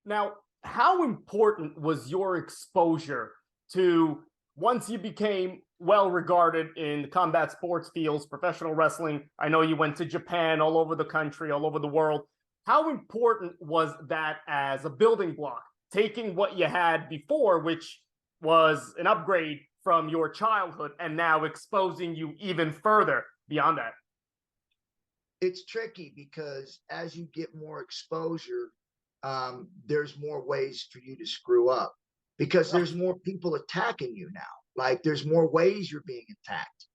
Now, how important was your exposure to once you became well regarded in the combat sports fields, professional wrestling? I know you went to Japan, all over the country, all over the world. How important was that as a building block, taking what you had before, which was an upgrade from your childhood, and now exposing you even further beyond that? It's tricky because as you get more exposure, there's more ways for you to screw up because Right. there's more people attacking you now. Like there's more ways you're being attacked.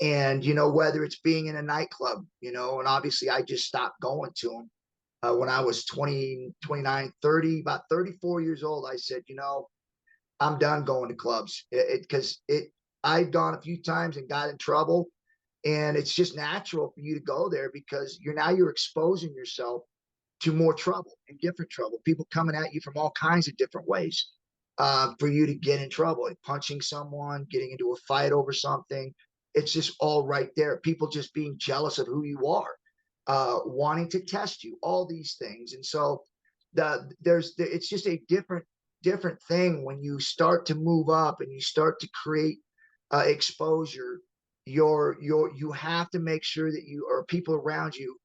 And, whether it's being in a nightclub, and obviously I just stopped going to them when I was 20, 29, 30, about 34 years old. I said, I'm done going to clubs because I'd gone a few times and got in trouble. And it's just natural for you to go there because you're exposing yourself to more trouble and different trouble. People coming at you from all kinds of different ways for you to get in trouble, like punching someone, getting into a fight over something. It's just all right there. People just being jealous of who you are, wanting to test you, all these things. And so it's just a different thing when you start to move up and you start to create exposure. You have to make sure that you or people around you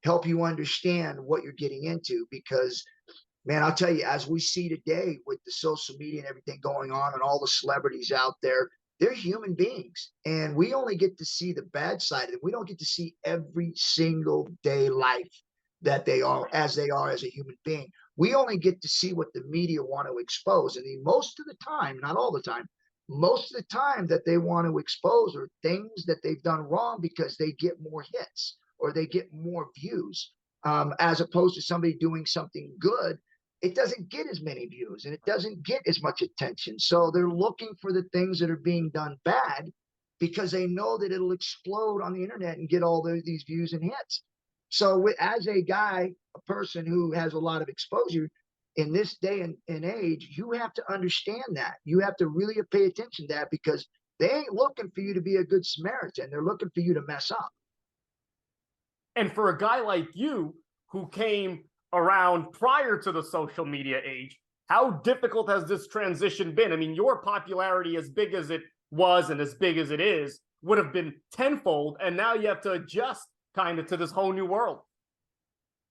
help you understand what you're getting into because man, I'll tell you, as we see today with the social media and everything going on and all the celebrities out there, they're human beings. And we only get to see the bad side of it. We don't get to see every single day life that they are as a human being. We only get to see what the media want to expose. And most of the time, not all the time, most of the time that they want to expose are things that they've done wrong because they get more hits or they get more views, as opposed to somebody doing something good. It doesn't get as many views and it doesn't get as much attention. So they're looking for the things that are being done bad because they know that it'll explode on the internet and get all these views and hits. So as a guy, a person who has a lot of exposure in this day and age, you have to understand that. You have to really pay attention to that because they ain't looking for you to be a good Samaritan. They're looking for you to mess up. And for a guy like you who came around prior to the social media age, how difficult has this transition been? I mean, your popularity, as big as it was and as big as it is, would have been tenfold. And now you have to adjust kind of to this whole new world.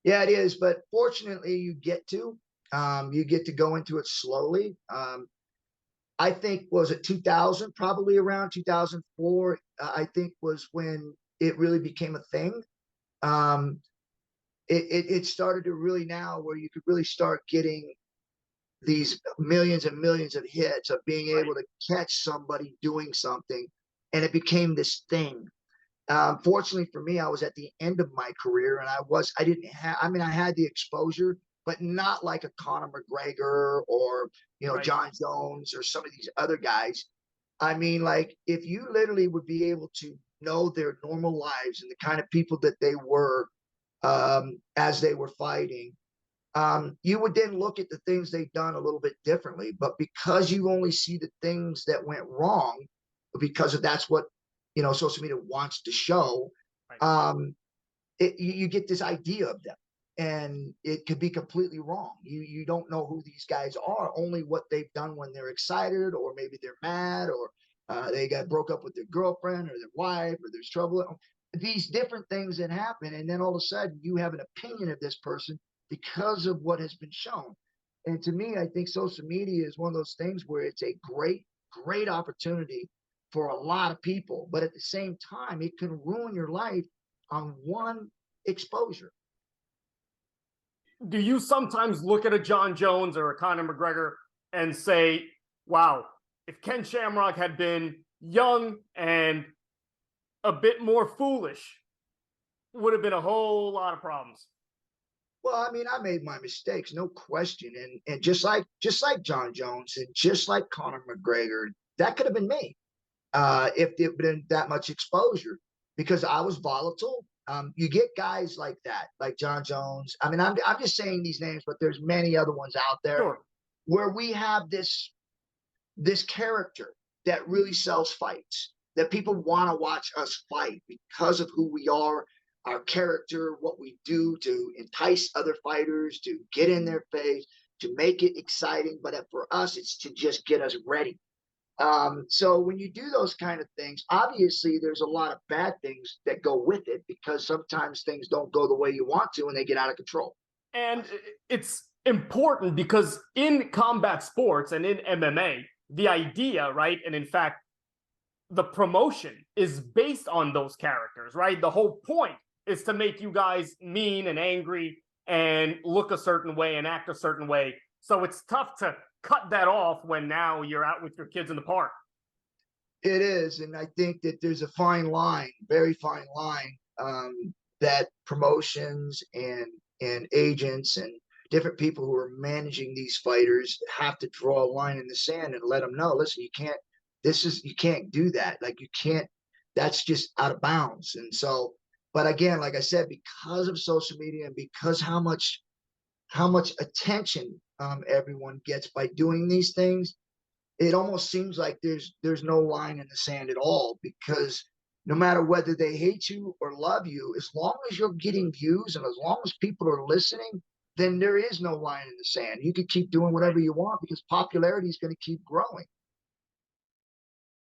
Yeah, it is. But fortunately, you get to go into it slowly. I think was it 2000, probably around 2004. I think was when it really became a thing. Um, it started to really now where you could really start getting these millions and millions of hits of being Right. able to catch somebody doing something, and it became this thing. Fortunately for me, I was at the end of my career, and I didn't have. I mean, I had the exposure, but not like a Conor McGregor or Right. John Jones or some of these other guys. I mean, like if you literally would be able to know their normal lives and the kind of people that they were as they were fighting, you would then look at the things they've done a little bit differently. But because you only see the things that went wrong, because that's what social media wants to show, Right. you get this idea of them, and it could be completely wrong. You don't know who these guys are, only what they've done when they're excited, or maybe they're mad, or they got broke up with their girlfriend or their wife, or there's trouble. These different things that happen, and then all of a sudden you have an opinion of this person because of what has been shown. And to me, I think social media is one of those things where it's a great opportunity for a lot of people, but at the same time, it can ruin your life on one exposure. Do you sometimes look at a John Jones or a Conor McGregor and say, wow, if Ken Shamrock had been young and a bit more foolish, would have been a whole lot of problems? Well, I mean, I made my mistakes, no question, and just like John Jones and just like Conor McGregor, that could have been me if it been that much exposure because I was volatile. You get guys like that, like John Jones. I mean, I'm just saying these names, but there's many other ones out there Sure. where we have this character that really sells fights, that people want to watch us fight because of who we are, our character, what we do to entice other fighters, to get in their face, to make it exciting, but for us, it's to just get us ready. So when you do those kind of things, obviously there's a lot of bad things that go with it because sometimes things don't go the way you want to and they get out of control. And it's important because in combat sports and in MMA, the idea, right? And in fact, the promotion is based on those characters, right? The whole point is to make you guys mean and angry and look a certain way and act a certain way. So it's tough to cut that off when now you're out with your kids in the park. It is. And I think that there's a fine line, very fine line, that promotions and agents and different people who are managing these fighters have to draw a line in the sand and let them know, listen, you can't do that. Like you can't, that's just out of bounds. And so, but again, like I said, because of social media and because how much attention everyone gets by doing these things, it almost seems like there's no line in the sand at all, because no matter whether they hate you or love you, as long as you're getting views and as long as people are listening, then there is no line in the sand. You could keep doing whatever you want because popularity is going to keep growing.